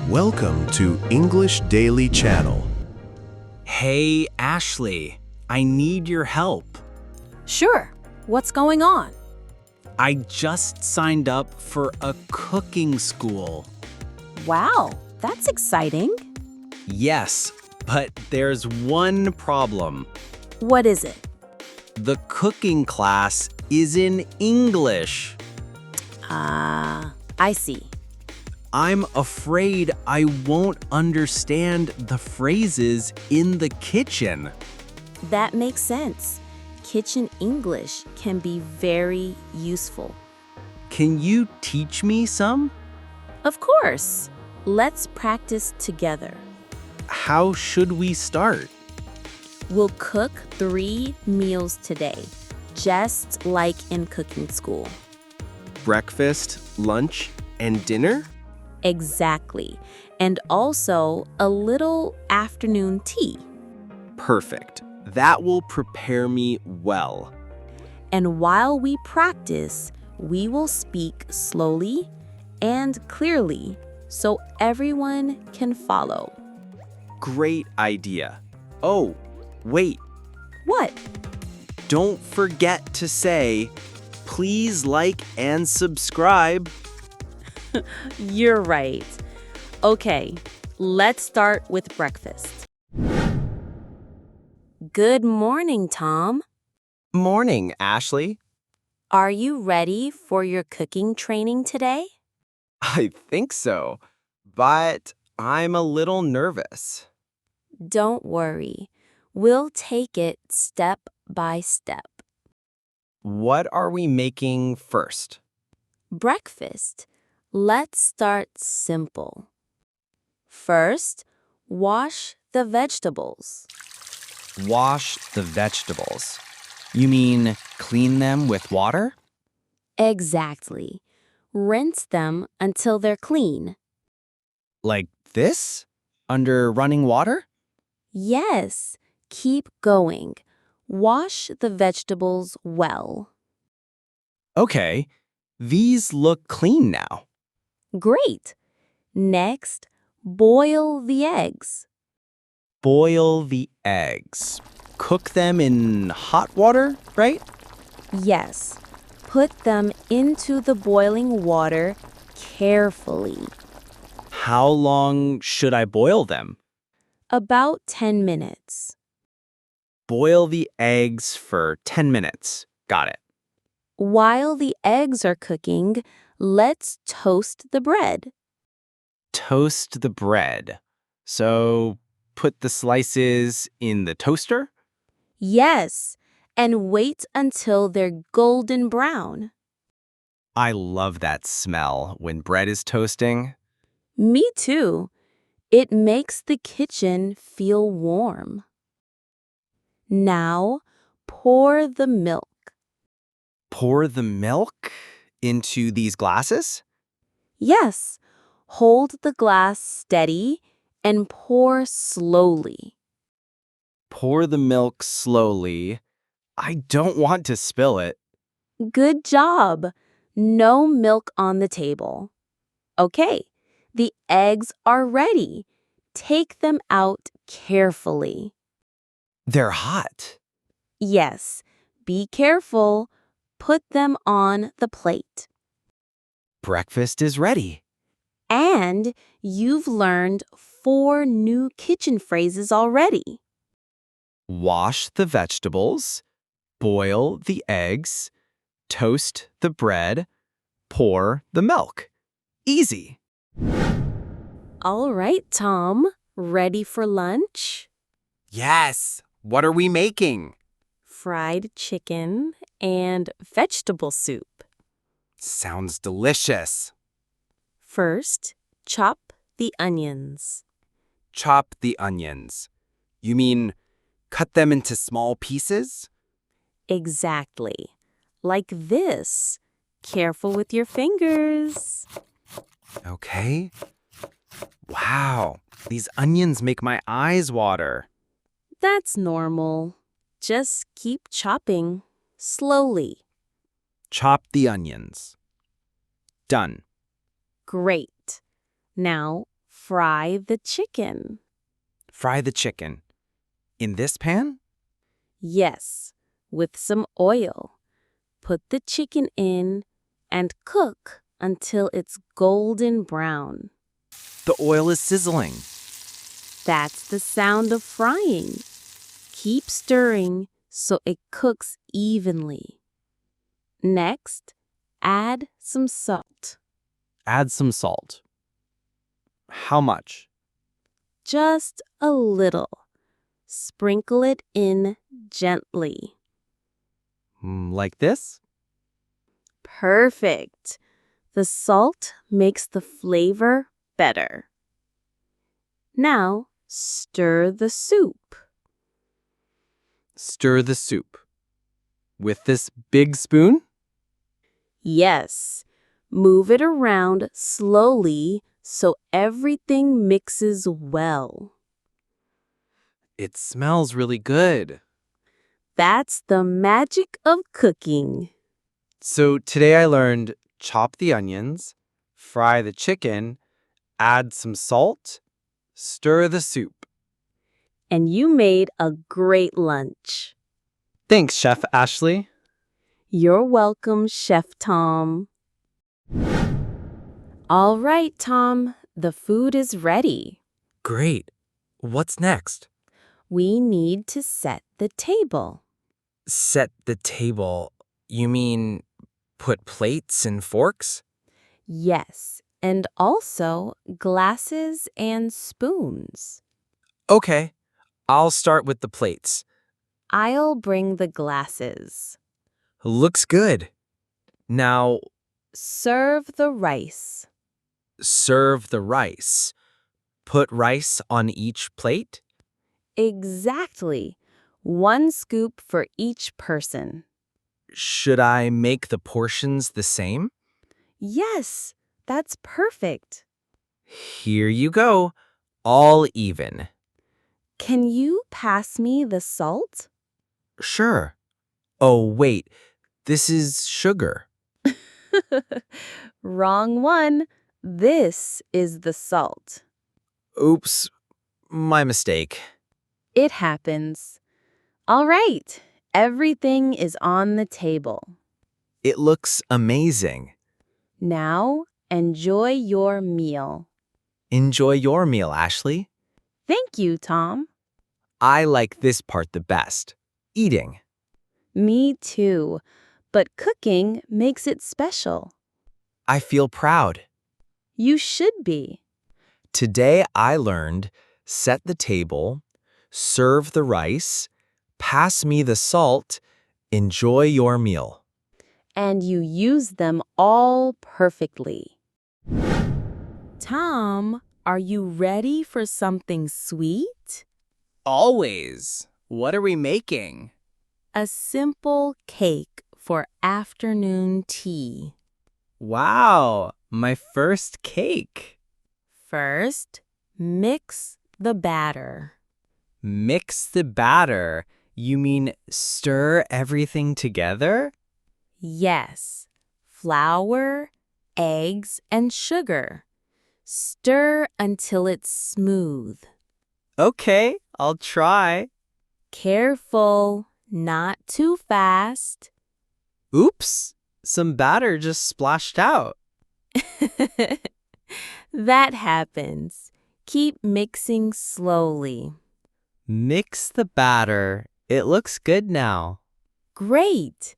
Welcome to English Daily Channel. Hey, Ashley, I need your help. Sure. What's going on? I just signed up for a cooking school. Wow, that's exciting. Yes, but there's one problem. What is it? The cooking class is in English. I see. I'm afraid I won't understand the phrases in the kitchen. That makes sense. Kitchen English can be very useful. Can you teach me some? Of course. Let's practice together. How should we start? We'll cook 3 meals today, just like in cooking school. Breakfast, lunch, and dinner? Exactly. And also a little afternoon tea. Perfect. That will prepare me well. And while we practice, we will speak slowly and clearly so everyone can follow. Great idea. Oh, wait. What? Don't forget to say, please like and subscribe. You're right. Okay, let's start with breakfast. Good morning, Tom. Morning, Ashley. Are you ready for your cooking training today? I think so, but I'm a little nervous. Don't worry. We'll take it step by step. What are we making first? Breakfast. Let's start simple. First, wash the vegetables. Wash the vegetables. You mean clean them with water? Exactly. Rinse them until they're clean. Like this? Under running water? Yes, keep going. Wash the vegetables well. Okay, these look clean now. Great. Next, boil the eggs. Boil the eggs. Cook them in hot water, right? Yes, put them into the boiling water carefully. How long should I boil them? About 10 minutes. Boil the eggs for 10 minutes. Got it. While the eggs are cooking, let's toast the bread. Toast the bread. So put the slices in the toaster? Yes, and wait until they're golden brown. I love that smell when bread is toasting. Me too. It makes the kitchen feel warm. Now, pour the milk. Pour the milk into these glasses? Yes, hold the glass steady and pour slowly. Pour the milk slowly. I don't want to spill it. Good job. No milk on the table. Okay, the eggs are ready. Take them out carefully. They're hot. Yes, be careful. Put them on the plate. Breakfast is ready. And you've learned 4 new kitchen phrases already. Wash the vegetables, boil the eggs, toast the bread, pour the milk. Easy. All right, Tom. Ready for lunch? Yes. What are we making? Fried chicken and vegetable soup. Sounds delicious. First, chop the onions. Chop the onions. You mean cut them into small pieces? Exactly. Like this. Careful with your fingers. Okay. Wow, these onions make my eyes water. That's normal. Just keep chopping. Slowly. Chop the onions. Done. Great. Now, fry the chicken. Fry the chicken. In this pan? Yes, with some oil. Put the chicken in and cook until it's golden brown. The oil is sizzling. That's the sound of frying. Keep stirring so it cooks evenly. Next, add some salt. Add some salt. How much? Just a little. Sprinkle it in gently. Like this? Perfect. The salt makes the flavor better. Now, stir the soup. Stir the soup. With this big spoon? Yes, move it around slowly so everything mixes well. It smells really good. That's the magic of cooking. So today I learned chop the onions, fry the chicken, add some salt, stir the soup. And you made a great lunch. Thanks, Chef Ashley. You're welcome, Chef Tom. All right, Tom, the food is ready. Great. What's next? We need to set the table. Set the table. You mean put plates and forks? Yes, and also glasses and spoons. Okay. I'll start with the plates. I'll bring the glasses. Looks good. Now, Serve the rice. serve the rice. Put rice on each plate? Exactly. 1 scoop for each person. Should I make the portions the same? Yes, that's perfect. Here you go. All even. Can you pass me the salt? Sure. Oh, wait. This is sugar. Wrong one. This is the salt. Oops. My mistake. It happens. All right, everything is on the table. It looks amazing. Now, enjoy your meal. Enjoy your meal, Ashley. Thank you, Tom. I like this part the best. Eating. Me too, but cooking makes it special. I feel proud. You should be. Today I learned set the table, serve the rice, pass me the salt, enjoy your meal. And you use them all perfectly. Tom, are you ready for something sweet? Always. What are we making? A simple cake for afternoon tea. Wow, my first cake. First, mix the batter. Mix the batter. You mean stir everything together? Yes, flour, eggs, and sugar. Stir until it's smooth. Okay, I'll try. Careful, not too fast. Oops, some batter just splashed out. That happens. Keep mixing slowly. Mix the batter. It looks good now. Great.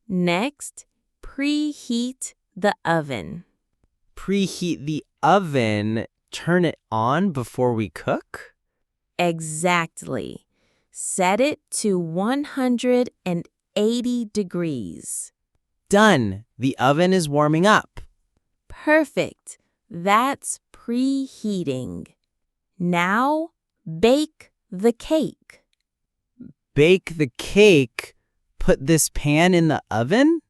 Next, preheat the oven. Preheat the oven. Turn it on before we cook? Exactly. Set it to 180 degrees. Done. The oven is warming up. Perfect. That's preheating. Now, bake the cake. Bake the cake. Put this pan in the oven?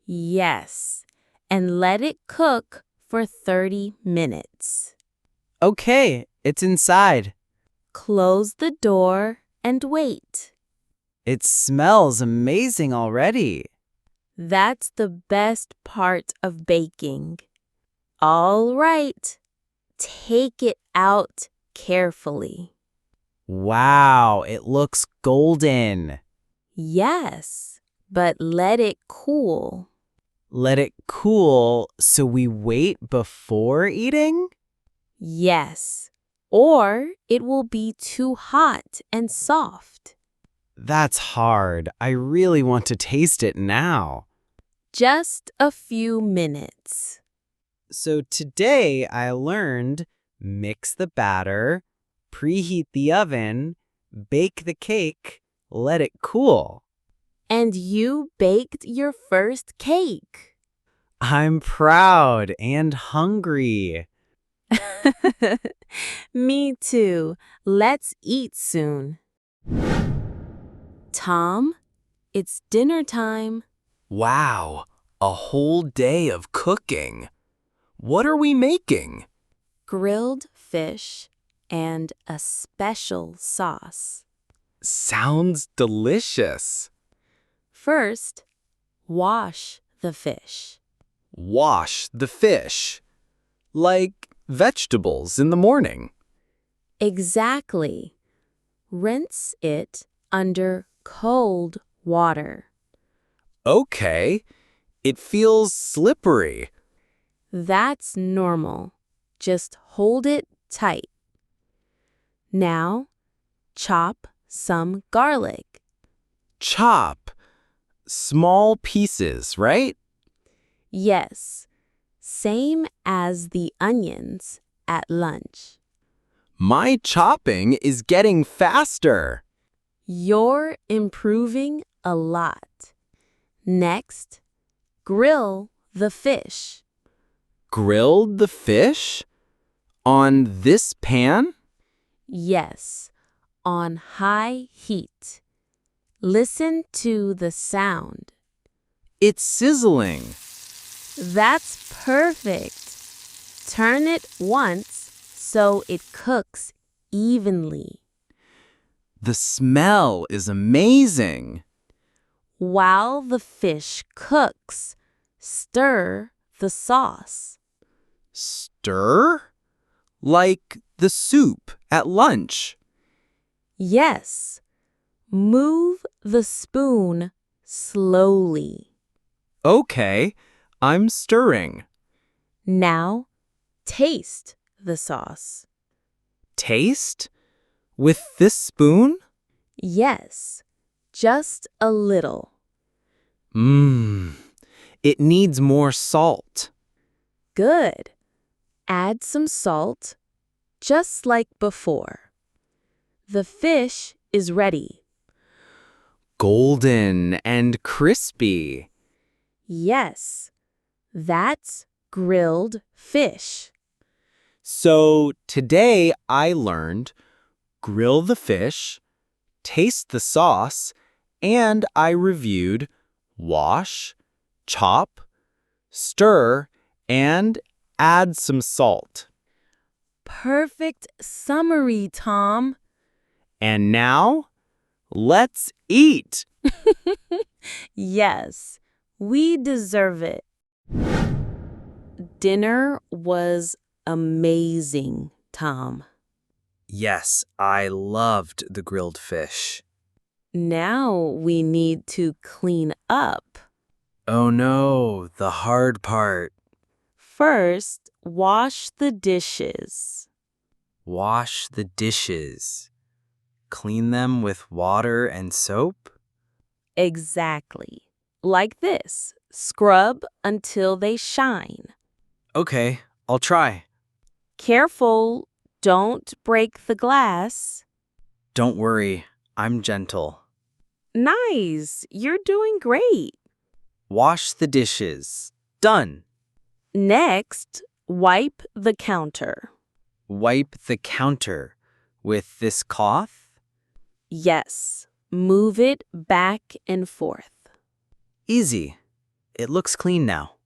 Yes, and let it cook for 30 minutes. Okay, it's inside. Close the door and wait. It smells amazing already. That's the best part of baking. All right, Take it out carefully. Wow, it looks golden. Yes, but let it cool. Let it cool so we wait before eating? Yes, or it will be too hot and soft. That's hard. I really want to taste it now. Just a few minutes. So today I learned mix the batter, preheat the oven, bake the cake, let it cool. And you baked your first cake. I'm proud and hungry. Me too. Let's eat soon. Tom, it's dinner time. Wow, a whole day of cooking. What are we making? Grilled fish and a special sauce. Sounds delicious. First, wash the fish. Wash the fish. Like vegetables in the morning. Exactly. Rinse it under cold water. Okay, it feels slippery. That's normal. Just hold it tight. Now, chop some garlic. Chop. Small pieces, right? Yes, same as the onions at lunch. My chopping is getting faster. You're improving a lot. Next, grill the fish. Grilled the fish? On this pan? Yes, on high heat. Listen to the sound. It's sizzling. That's perfect. Turn it once so it cooks evenly. The smell is amazing. While the fish cooks, stir the sauce. Stir? Like the soup at lunch. Yes, move the spoon slowly. Okay, I'm stirring. Now, taste the sauce. Taste? With this spoon? Yes, just a little. Mmm, it needs more salt. Good. Add some salt, just like before. The fish is ready. Golden and crispy. Yes, that's grilled fish. So today I learned grill the fish, taste the sauce, and I reviewed wash, chop, stir, and add some salt. Perfect summary, Tom. And now, let's eat. Yes, we deserve it. Dinner was amazing, Tom. Yes, I loved the grilled fish. Now we need to clean up. Oh no, the hard part. First, wash the dishes. Wash the dishes. Clean them with water and soap? Exactly. Like this. Scrub until they shine. Okay, I'll try. Careful, don't break the glass. Don't worry, I'm gentle. Nice, you're doing great. Wash the dishes. Done. Next, wipe the counter. Wipe the counter with this cloth. Yes, move it back and forth. Easy. It looks clean now.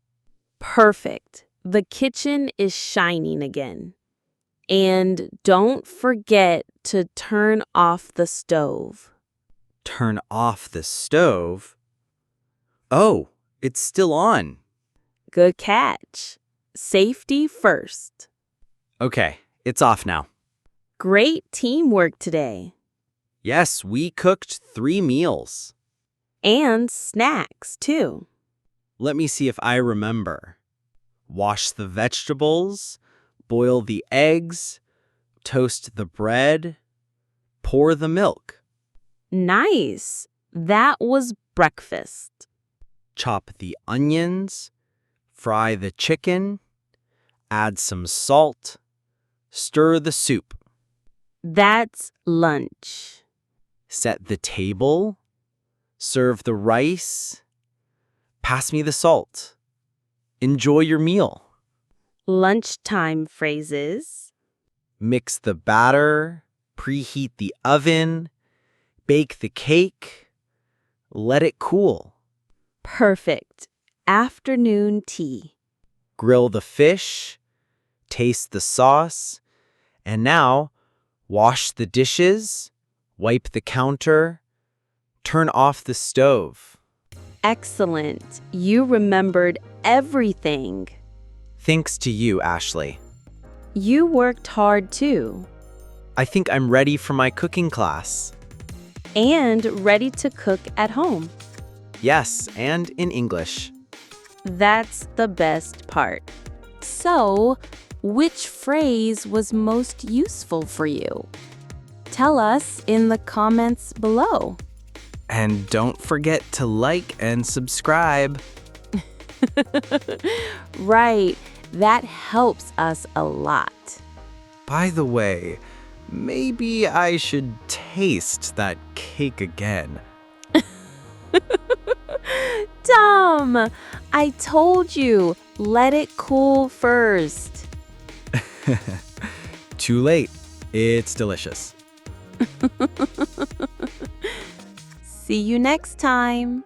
Perfect. The kitchen is shining again. And don't forget to turn off the stove. Turn off the stove. Oh, it's still on. Good catch. Safety first. Okay, it's off now. Great teamwork today. Yes, we cooked 3 meals. And snacks, too. Let me see if I remember. Wash the vegetables, boil the eggs, toast the bread, pour the milk, Nice. That was breakfast. chop the onions, fry the chicken, add some salt, stir the soup, That's lunch. set the table, serve the rice, pass me the salt. Enjoy your meal. Lunchtime phrases. Mix the batter, preheat the oven, bake the cake, let it cool. Perfect. Afternoon tea. Grill the fish, taste the sauce, and now wash the dishes, wipe the counter, turn off the stove. Excellent. You remembered everything. Thanks to you, Ashley. You worked hard too. I think I'm ready for my cooking class. And ready to cook at home. Yes, and in English. That's the best part. So, which phrase was most useful for you? Tell us in the comments below. And don't forget to like and subscribe. Right, that helps us a lot. By the way, maybe I should taste that cake again. Tom, I told you, let it cool first. Too late. It's delicious. See you next time.